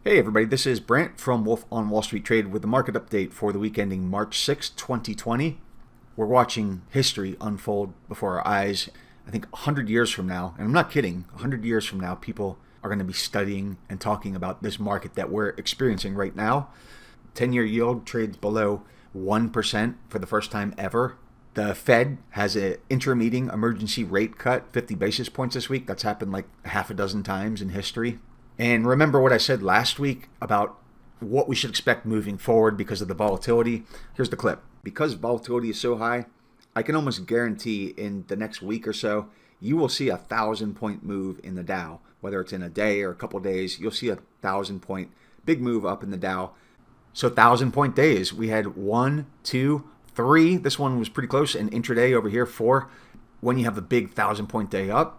Hey everybody, this is Brant from Wolf on Wall Street Trade with the market update for the week ending March 6, 2020. We're watching history unfold before our eyes. I think 100 years from now, and I'm not kidding, 100 years from now, people are going to be studying and talking about this market that we're experiencing right now. 10-year yield trades below 1% for the first time ever. The Fed has an intra-meeting emergency rate cut, 50 basis points this week. That's happened like half a dozen times in history. And remember what I said last week about what we should expect moving forward because of the volatility? Here's the clip. Because volatility is so high, I can almost guarantee in the next week or so, you will see 1,000-point move in the Dow. Whether it's in a day or a couple days, you'll see 1,000-point big move up in the Dow. So 1,000-point days, we had 1, 2, 3. This one was pretty close. And intraday over here, 4. When you have the big 1,000-point day up,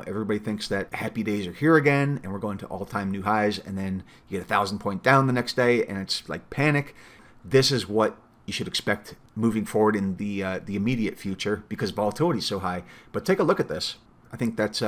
everybody thinks that happy days are here again and we're going to all-time new highs, and then you get 1,000-point down the next day and it's like panic. This is what you should expect moving forward in the immediate future because volatility is so high. But take a look at this. I think that's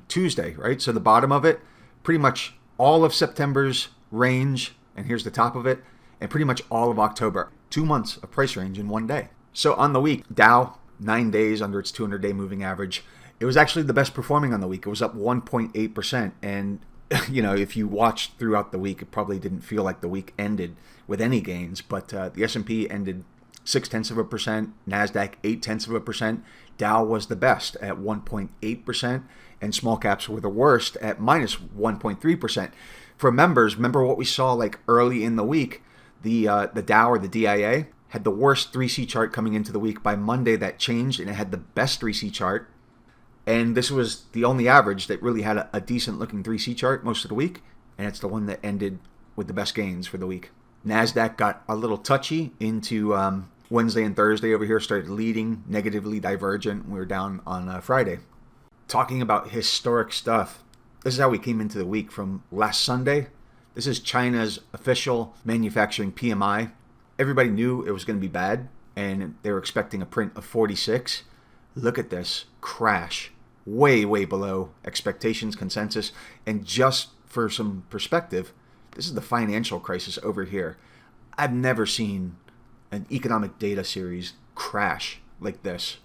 Tuesday, right? So the bottom of it, pretty much all of September's range, and here's the top of it, and pretty much all of October. 2 months of price range in one day. So on the week, Dow, 9 days under its 200-day moving average. It was actually the best performing on the week. It was up 1.8%. And, if you watched throughout the week, it probably didn't feel like the week ended with any gains. But the S&P ended 0.6%, NASDAQ 0.8%. Dow was the best at 1.8%. And small caps were the worst at minus 1.3%. For members, remember what we saw like early in the week? The Dow or the DIA had the worst 3C chart coming into the week. By Monday, that changed, and it had the best 3C chart. And this was the only average that really had a decent looking 3C chart most of the week. And it's the one that ended with the best gains for the week. NASDAQ got a little touchy into Wednesday and Thursday over here, started leading, negatively divergent. We were down on Friday. Talking about historic stuff. This is how we came into the week from last Sunday. This is China's official manufacturing PMI. Everybody knew it was going to be bad, and they were expecting a print of 46. Look at this crash. Way, way below expectations, consensus. And just for some perspective, this is the financial crisis over here. I've never seen an economic data series crash like this.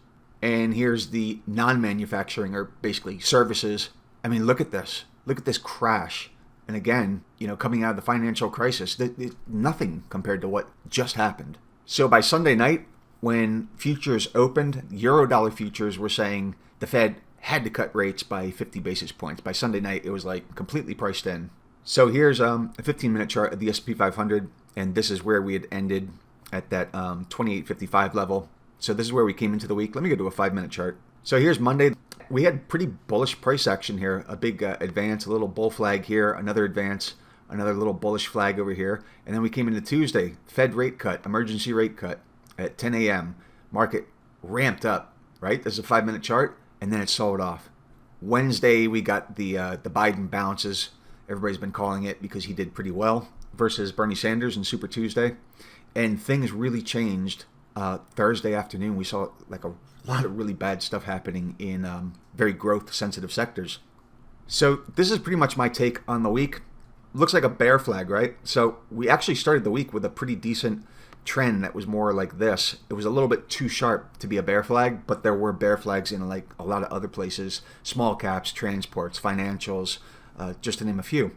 And here's the non-manufacturing, or basically services. I mean, look at this. Look at this crash. And again, coming out of the financial crisis, nothing compared to what just happened. So by Sunday night, when futures opened, Eurodollar futures were saying the Fed had to cut rates by 50 basis points. By Sunday night, it was like completely priced in. So here's a 15-minute chart of the S&P 500, and this is where we had ended at that 28.55 level. So this is where we came into the week. Let me go to a 5-minute chart. So here's Monday. We had pretty bullish price action here. A big advance, a little bull flag here, another advance, another little bullish flag over here. And then we came into Tuesday, Fed rate cut, emergency rate cut at 10 a.m. Market ramped up, right? This is a 5-minute chart. And then it sold off. Wednesday, we got the Biden bounces. Everybody's been calling it because he did pretty well versus Bernie Sanders in Super Tuesday. And things really changed Thursday afternoon. We saw like a lot of really bad stuff happening in very growth-sensitive sectors. So this is pretty much my take on the week. Looks like a bear flag, right? So we actually started the week with a pretty decent trend that was more like this. It was a little bit too sharp to be a bear flag, but there were bear flags in like a lot of other places, small caps, transports, financials, just to name a few.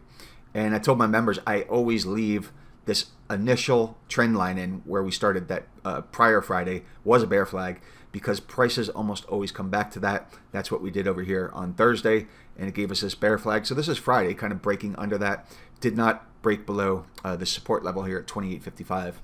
And I told my members I always leave this initial trend line in where we started that prior Friday was a bear flag because prices almost always come back to that. That's what we did over here on Thursday, and it gave us this bear flag. So this is Friday, kind of breaking under that. Did not break below the support level here at 28.55.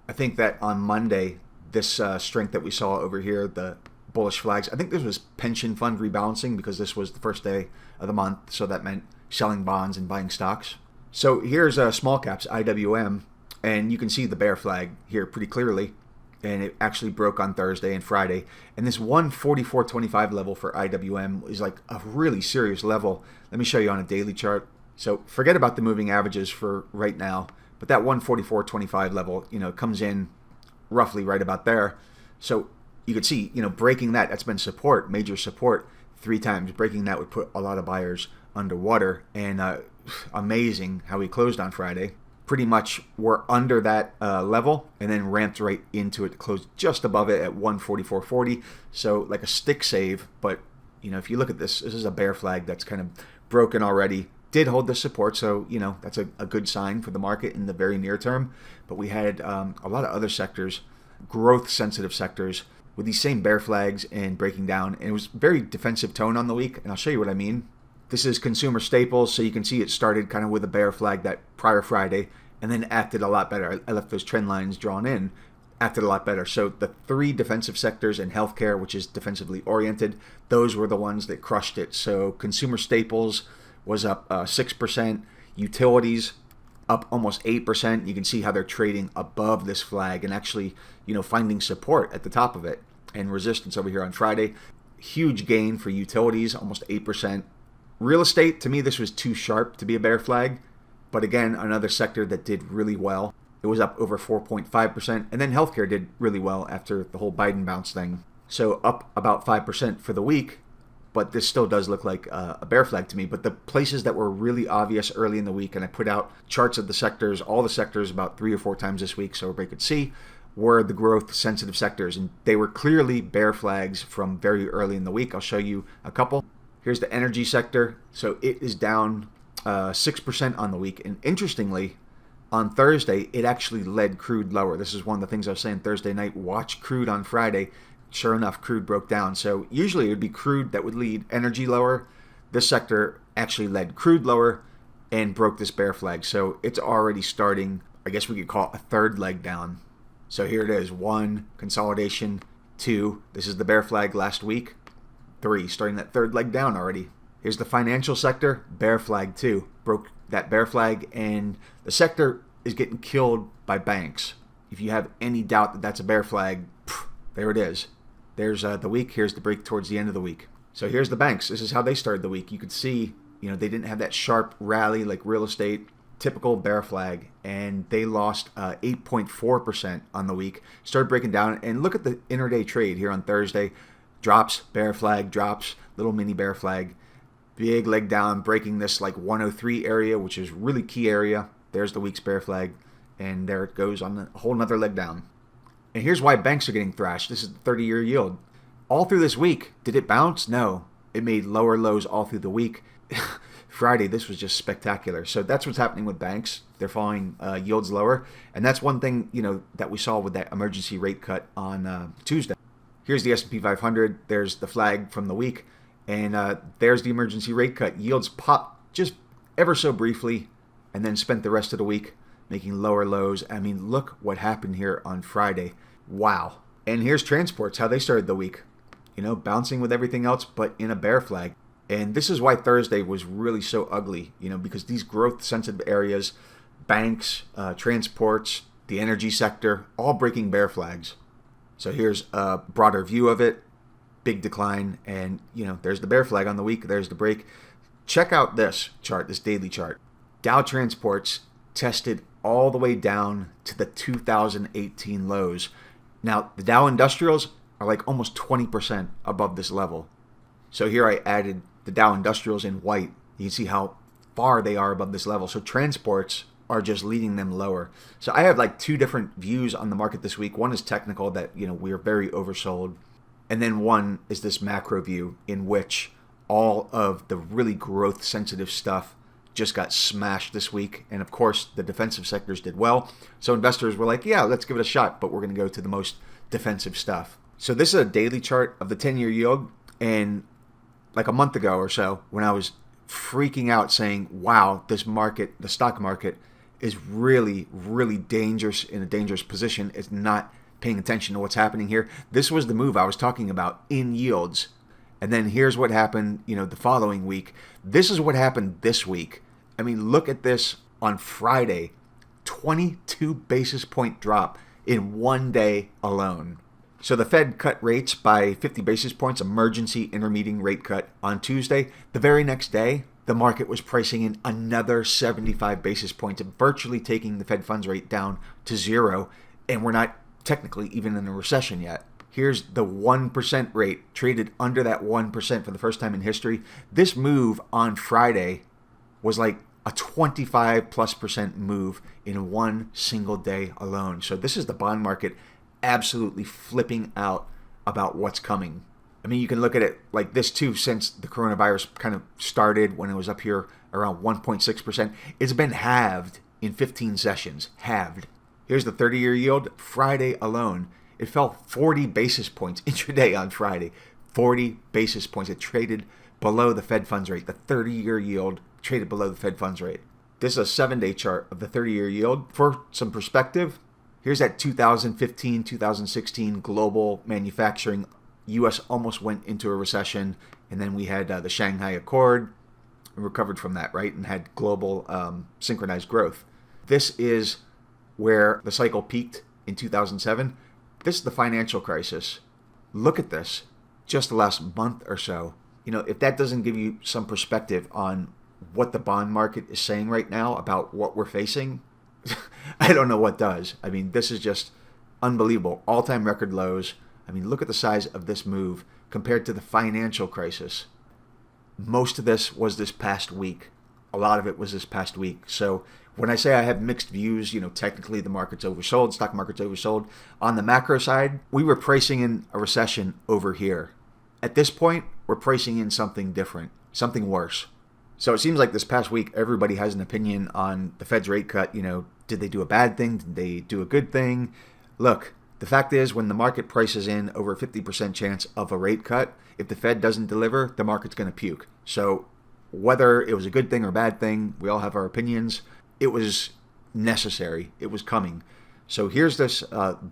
I think that on Monday, this strength that we saw over here, the bullish flags, I think this was pension fund rebalancing because this was the first day of the month. So that meant selling bonds and buying stocks. So here's small caps, IWM, and you can see the bear flag here pretty clearly. And it actually broke on Thursday and Friday. And this 144.25 level for IWM is like a really serious level. Let me show you on a daily chart. So forget about the moving averages for right now. But that 144.25 level, comes in roughly right about there. So you could see, breaking that's been support, major support 3 times. Breaking that would put a lot of buyers underwater. And amazing how we closed on Friday. Pretty much we're under that level and then ramped right into it, closed just above it at 144.40. So like a stick save, but if you look at this is a bear flag that's kind of broken already. Did hold the support, so that's a good sign for the market in the very near term. But we had a lot of other sectors, growth sensitive sectors, with these same bear flags and breaking down. And it was very defensive tone on the week, and I'll show you what I mean. This is consumer staples, so you can see it started kind of with a bear flag that prior Friday and then acted a lot better. I left those trend lines drawn in, acted a lot better. So the three defensive sectors in healthcare, which is defensively oriented, those were the ones that crushed it. So consumer staples was up 6%, utilities up almost 8%. You can see how they're trading above this flag and actually, finding support at the top of it and resistance over here on Friday. Huge gain for utilities, almost 8%. Real estate, to me, this was too sharp to be a bear flag. But again, another sector that did really well. It was up over 4.5%. And then healthcare did really well after the whole Biden bounce thing. So up about 5% for the week. But this still does look like a bear flag to me. But the places that were really obvious early in the week, and I put out charts of the sectors, all the sectors about 3 or 4 times this week so everybody could see, were the growth sensitive sectors. And they were clearly bear flags from very early in the week. I'll show you a couple. Here's the energy sector. So it is down 6% on the week. And interestingly, on Thursday, it actually led crude lower. This is one of the things I was saying Thursday night. Watch crude on Friday. Sure enough, crude broke down. So usually it would be crude that would lead energy lower. This sector actually led crude lower and broke this bear flag. So it's already starting, I guess we could call it a third leg down. So here it is. 1, consolidation. 2, this is the bear flag last week. 3, starting that third leg down already. Here's the financial sector, bear flag 2. Broke that bear flag, and the sector is getting killed by banks. If you have any doubt that that's a bear flag, there it is. There's the week. Here's the break towards the end of the week. So here's the banks. This is how they started the week. You could see, they didn't have that sharp rally like real estate, typical bear flag, and they lost 8.4% on the week. Started breaking down, and look at the intraday trade here on Thursday. Drops, bear flag, drops, little mini bear flag. Big leg down, breaking this like 103 area, which is really key area. There's the week's bear flag, and there it goes on a whole nother leg down. And here's why banks are getting thrashed. This is the 30-year yield. All through this week, did it bounce? No. It made lower lows all through the week. Friday, this was just spectacular. So that's what's happening with banks. They're falling yields lower. And that's one thing, that we saw with that emergency rate cut on Tuesday. Here's the S&P 500. There's the flag from the week. And there's the emergency rate cut. Yields popped just ever so briefly and then spent the rest of the week making lower lows. I mean, look what happened here on Friday. Wow. And here's transports, how they started the week. Bouncing with everything else, but in a bear flag. And this is why Thursday was really so ugly, because these growth-sensitive areas, banks, transports, the energy sector, all breaking bear flags. So here's a broader view of it. Big decline. And, there's the bear flag on the week. There's the break. Check out this chart, this daily chart. Dow Transports tested all the way down to the 2018 lows. Now, the Dow Industrials are like almost 20% above this level. So here I added the Dow Industrials in white. You can see how far they are above this level. So transports are just leading them lower. So I have like 2 different views on the market this week. One is technical, that, we are very oversold. And then one is this macro view in which all of the really growth sensitive stuff just got smashed this week. And of course, the defensive sectors did well. So investors were like, yeah, let's give it a shot, but we're going to go to the most defensive stuff. So this is a daily chart of the 10-year yield. And like a month ago or so, when I was freaking out saying, wow, this market, the stock market, is really, really dangerous, in a dangerous position. It's not paying attention to what's happening here. This was the move I was talking about in yields. And then here's what happened, the following week. This is what happened this week. I mean, look at this on Friday. 22 basis point drop in one day alone. So the Fed cut rates by 50 basis points, emergency intermediate rate cut on Tuesday. The very next day, the market was pricing in another 75 basis points, virtually taking the Fed funds rate down to 0. And we're not technically even in a recession yet. Here's the 1% rate, traded under that 1% for the first time in history. This move on Friday was like a 25+% move in one single day alone. So this is the bond market absolutely flipping out about what's coming. I mean, you can look at it like this too, since the coronavirus kind of started when it was up here around 1.6%. It's been halved in 15 sessions, halved. Here's the 30-year yield. Friday alone, it fell 40 basis points intraday on Friday. 40 basis points. It traded below the Fed funds rate. The 30-year yield traded below the Fed funds rate. This is a 7-day chart of the 30-year yield. For some perspective, here's that 2015, 2016 global manufacturing. U.S. almost went into a recession, and then we had the Shanghai Accord and recovered from that, right? And had global synchronized growth. This is where the cycle peaked in 2007. This is the financial crisis. Look at this. Just the last month or so. You know, if that doesn't give you some perspective on what the bond market is saying right now about what we're facing, I don't know what does. I mean, this is just unbelievable. All-time record lows. I mean, look at the size of this move compared to the financial crisis. Most of this was this past week. A lot of it was this past week. So when I say I have mixed views, you know, technically the market's oversold, stock market's oversold. On the macro side, we were pricing in a recession over here. At this point, we're pricing in something different, something worse. So it seems like this past week, everybody has an opinion on the Fed's rate cut. You know, did they do a bad thing? Did they do a good thing? Look, the fact is, when the market prices in over a 50% chance of a rate cut, if the Fed doesn't deliver, the market's going to puke. So whether it was a good thing or a bad thing, we all have our opinions. It was necessary. It was coming. So here's this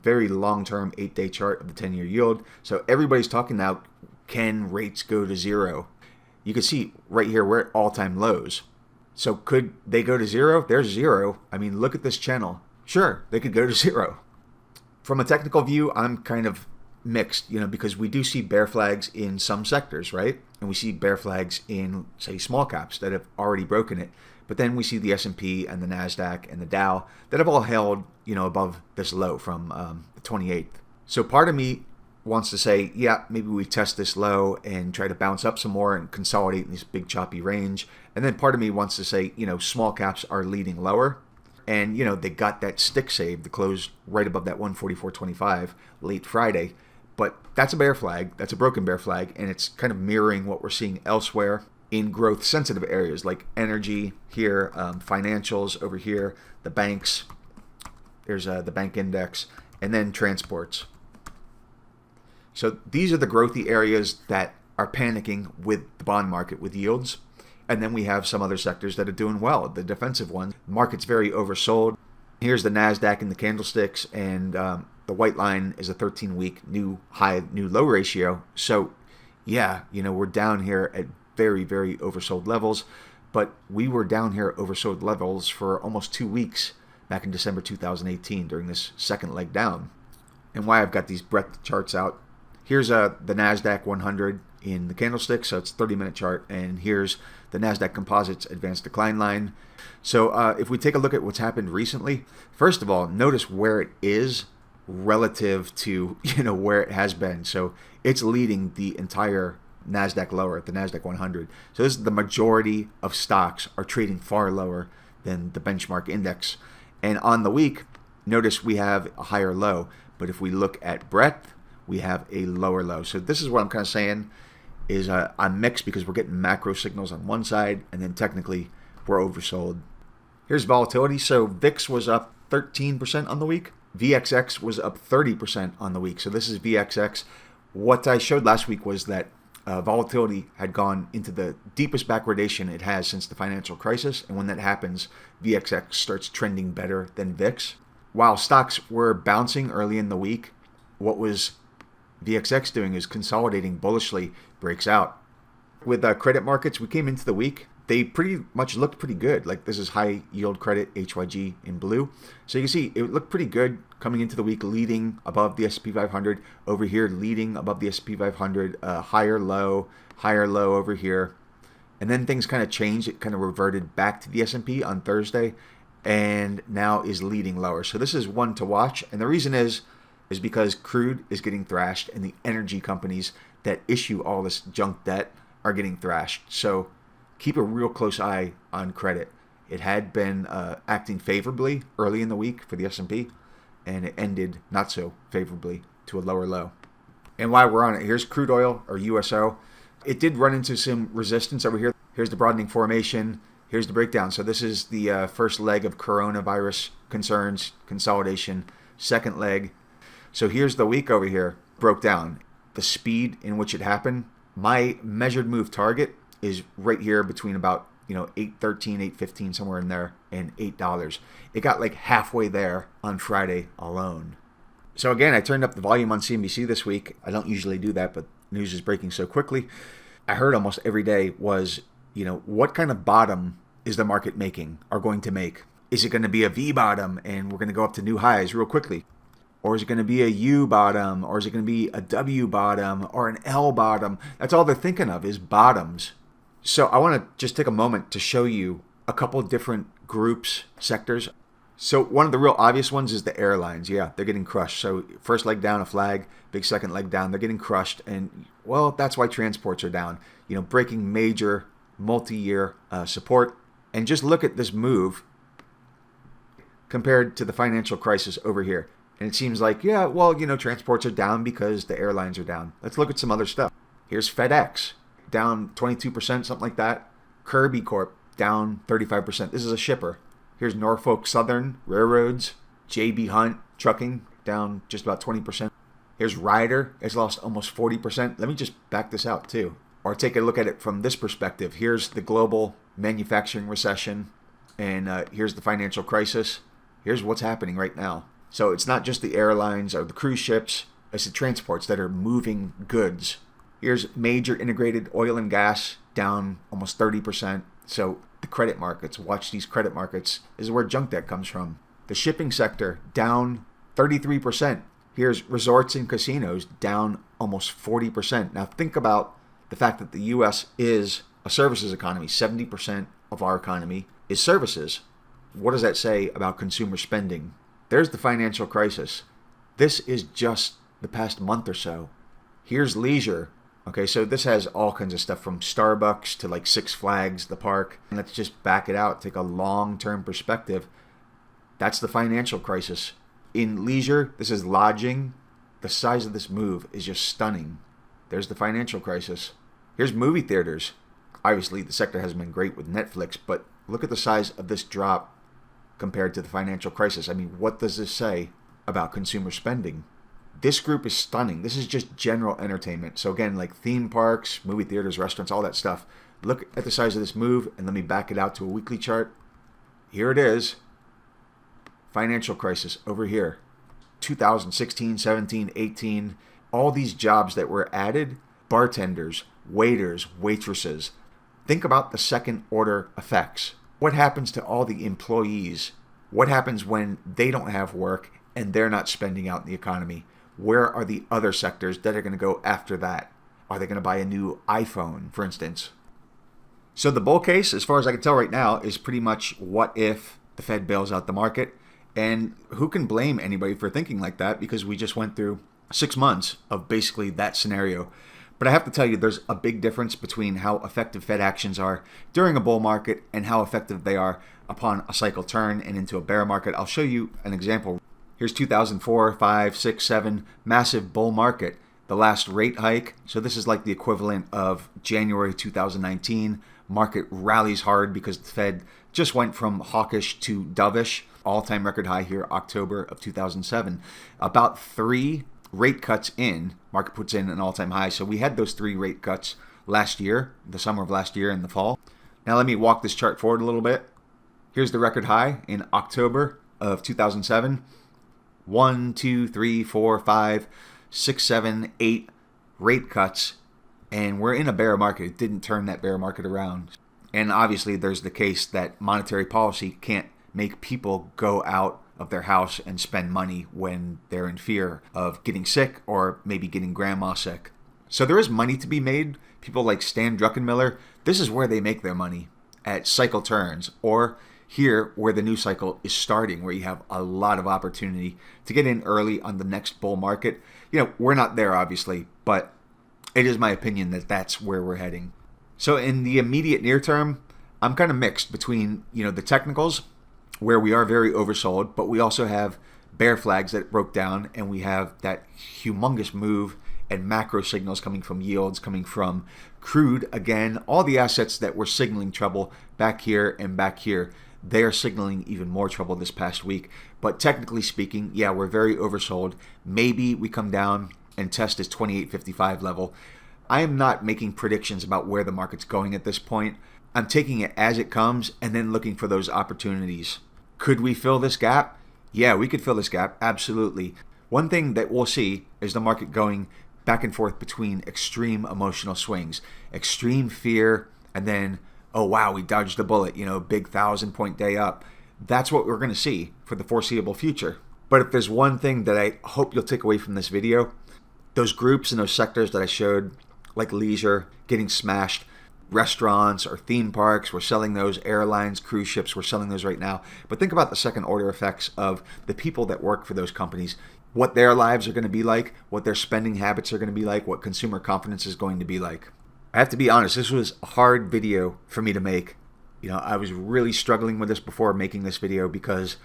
very long-term 8-day chart of the 10-year yield. So everybody's talking now, can rates go to zero? You can see right here, we're at all-time lows. So could they go to zero? There's zero. I mean, look at this channel. Sure, they could go to zero. From a technical view, I'm kind of mixed, you know, because we do see bear flags in some sectors, right? And we see bear flags in, say, small caps that have already broken it. But then we see the S&P and the NASDAQ and the Dow that have all held, you know, above this low from the 28th. So part of me wants to say, yeah, maybe we test this low and try to bounce up some more and consolidate in this big choppy range. And then part of me wants to say, you know, small caps are leading lower. And, you know, they got that stick save to close right above that 144.25 late Friday. But that's a bear flag. That's a broken bear flag. And it's kind of mirroring what we're seeing elsewhere in growth sensitive areas like energy here, financials over here, the banks. There's the bank index, and then transports. So these are the growthy areas that are panicking with the bond market with yields. And then we have some other sectors that are doing well, the defensive ones. The market's very oversold. Here's the NASDAQ and the candlesticks, and the white line is a 13-week new high, new low ratio. So yeah, you know, we're down here at very, very oversold levels, but we were down here at oversold levels for almost 2 weeks back in December 2018 during this second leg down. And why I've got these breadth charts out. Here's the NASDAQ 100 in the candlestick, so it's a 30-minute chart, and here's the NASDAQ Composites Advanced Decline Line. So if we take a look at what's happened recently, first of all, notice where it is relative to, you know, where it has been. So it's leading the entire NASDAQ lower at the NASDAQ 100. So this is the majority of stocks are trading far lower than the benchmark index. And on the week, notice we have a higher low, but if we look at breadth, we have a lower low. So this is what I'm kind of saying is I'm mixed because we're getting macro signals on one side, and then technically we're oversold. Here's volatility. So VIX was up 13% on the week. VXX was up 30% on the week. So this is VXX. What I showed last week was that volatility had gone into the deepest backwardation it has since the financial crisis. And when that happens, VXX starts trending better than VIX. While stocks were bouncing early in the week, what was VXX doing is consolidating bullishly, breaks out. With credit markets, we came into the week, they pretty much looked pretty good. Like this is high yield credit, HYG in blue. So you can see it looked pretty good coming into the week, leading above the S&P 500. Over here, leading above the S&P 500, higher low over here. And then things kind of changed. It kind of reverted back to the S&P on Thursday and now is leading lower. So this is one to watch. And the reason is because crude is getting thrashed and the energy companies that issue all this junk debt are getting thrashed. So keep a real close eye on credit. It had been acting favorably early in the week for the S&P, and it ended not so favorably to a lower low. And while we're on it, here's crude oil, or USO. It did run into some resistance over here. Here's the broadening formation. Here's the breakdown. So this is the first leg of coronavirus concerns, consolidation. Second leg. So here's the week over here, broke down. The speed in which it happened. My measured move target is right here between about 8.13, 8.15, somewhere in there, and $8. It got like halfway there on Friday alone. So again, I turned up the volume on CNBC this week. I don't usually do that, but news is breaking so quickly. I heard almost every day was, what kind of bottom is the market making, or going to make? Is it going to be a V bottom and we're going to go up to new highs real quickly? Or is it going to be a U bottom? Or is it going to be a W bottom or an L bottom? That's all they're thinking of is bottoms. So I want to just take a moment to show you a couple of different groups, sectors. So one of the real obvious ones is the airlines. Yeah, they're getting crushed. So first leg down, a flag, big second leg down. They're getting crushed. And, well, that's why transports are down. Breaking major multi-year support. And just look at this move compared to the financial crisis over here. And it seems like, transports are down because the airlines are down. Let's look at some other stuff. Here's FedEx, down 22%, something like that. Kirby Corp, down 35%. This is a shipper. Here's Norfolk Southern Railroads, J.B. Hunt Trucking, down just about 20%. Here's Ryder, it's lost almost 40%. Let me just back this out too, or take a look at it from this perspective. Here's the global manufacturing recession, and here's the financial crisis. Here's what's happening right now. So it's not just the airlines or the cruise ships, it's the transports that are moving goods. Here's major integrated oil and gas, down almost 30%. So the credit markets, watch these credit markets. This is where junk debt comes from. The shipping sector, down 33%. Here's resorts and casinos, down almost 40%. Now think about the fact that the U.S. is a services economy. 70% of our economy is services. What does that say about consumer spending? There's the financial crisis. This is just the past month or so. Here's leisure. Okay, so this has all kinds of stuff from Starbucks to like Six Flags, the park. And let's just back it out, take a long-term perspective. That's the financial crisis. In leisure, this is lodging. The size of this move is just stunning. There's the financial crisis. Here's movie theaters. Obviously, the sector hasn't been great with Netflix, but look at the size of this drop compared to the financial crisis. I mean, what does this say about consumer spending? This group is stunning. This is just general entertainment. So again, like theme parks, movie theaters, restaurants, all that stuff. Look at the size of this move, and let me back it out to a weekly chart. Here it is. Financial crisis over here. 2016, 17, 18. All these jobs that were added, bartenders, waiters, waitresses. Think about the second order effects. What happens to all the employees? What happens when they don't have work and they're not spending out in the economy? Where are the other sectors that are going to go after that? Are they going to buy a new iPhone, for instance? So the bull case, as far as I can tell right now, is pretty much what if the Fed bails out the market? And who can blame anybody for thinking like that? Because we just went through 6 months of basically that scenario. But I have to tell you, there's a big difference between how effective Fed actions are during a bull market and how effective they are upon a cycle turn and into a bear market. I'll show you an example. Here's 2004, 5, 6, 7, massive bull market. The last rate hike, so this is like the equivalent of January 2019. Market rallies hard because the Fed just went from hawkish to dovish. All-time record high here, October of 2007. About 3 rate cuts in, market puts in an all-time high. So we had those 3 rate cuts last year, the summer of last year in the fall. Now let me walk this chart forward a little bit. Here's the record high in October of 2007. 1, 2, 3, 4, 5, 6, 7, 8 rate cuts. And we're in a bear market. It didn't turn that bear market around. And obviously there's the case that monetary policy can't make people go out of their house and spend money when they're in fear of getting sick or maybe getting grandma sick. So there is money to be made. People like Stan Druckenmiller, this is where they make their money, at cycle turns, or here where the new cycle is starting, where you have a lot of opportunity to get in early on the next bull market. We're not there obviously, but it is my opinion that that's where we're heading. So in the immediate near term, I'm kind of mixed between, the technicals where we are very oversold, but we also have bear flags that broke down, and we have that humongous move and macro signals coming from yields, coming from crude. Again, all the assets that were signaling trouble back here and back here, they are signaling even more trouble this past week. But technically speaking, yeah, we're very oversold. Maybe we come down and test this 28.55 level. I am not making predictions about where the market's going at this point. I'm taking it as it comes and then looking for those opportunities. Could we fill this gap? Yeah, we could fill this gap, absolutely. One thing that we'll see is the market going back and forth between extreme emotional swings, extreme fear, and then, oh wow, we dodged a bullet, big 1,000-point day up. That's what we're going to see for the foreseeable future. But if there's one thing that I hope you'll take away from this video, those groups and those sectors that I showed, like leisure, getting smashed, restaurants or theme parks, we're selling those, airlines, cruise ships, we're selling those right now. But think about the second order effects of the people that work for those companies, what their lives are going to be like, what their spending habits are going to be like, what consumer confidence is going to be like. I have to be honest, this was a hard video for me to make. I was really struggling with this before making this video because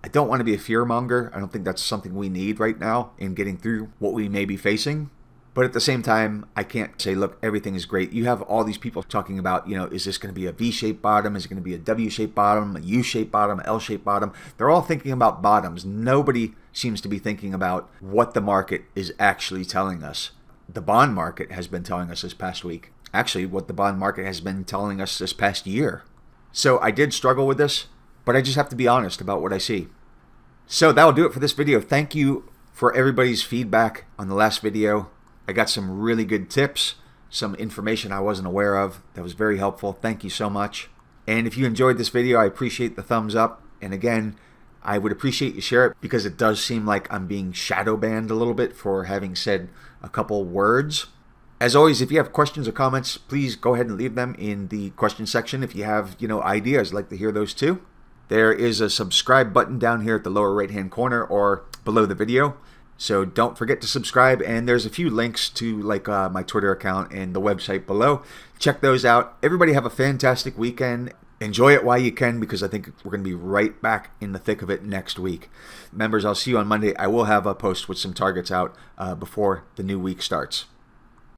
I don't want to be a fear monger. I don't think that's something we need right now in getting through what we may be facing. But at the same time, I can't say, look, everything is great. You have all these people talking about, is this going to be a V-shaped bottom? Is it going to be a W-shaped bottom, a U-shaped bottom, L-shaped bottom? They're all thinking about bottoms. Nobody seems to be thinking about what the market is actually telling us. The bond market has been telling us this past week. Actually, what the bond market has been telling us this past year. So I did struggle with this, but I just have to be honest about what I see. So that'll do it for this video. Thank you for everybody's feedback on the last video. I got some really good tips, some information I wasn't aware of that was very helpful. Thank you so much. And if you enjoyed this video, I appreciate the thumbs up. And again, I would appreciate you share it because it does seem like I'm being shadow banned a little bit for having said a couple words. As always, if you have questions or comments, please go ahead and leave them in the question section. If you have, ideas, I'd like to hear those too. There is a subscribe button down here at the lower right-hand corner or below the video. So don't forget to subscribe, and there's a few links to my Twitter account and the website below. Check those out. Everybody have a fantastic weekend. Enjoy it while you can because I think we're going to be right back in the thick of it next week. Members, I'll see you on Monday. I will have a post with some targets out before the new week starts.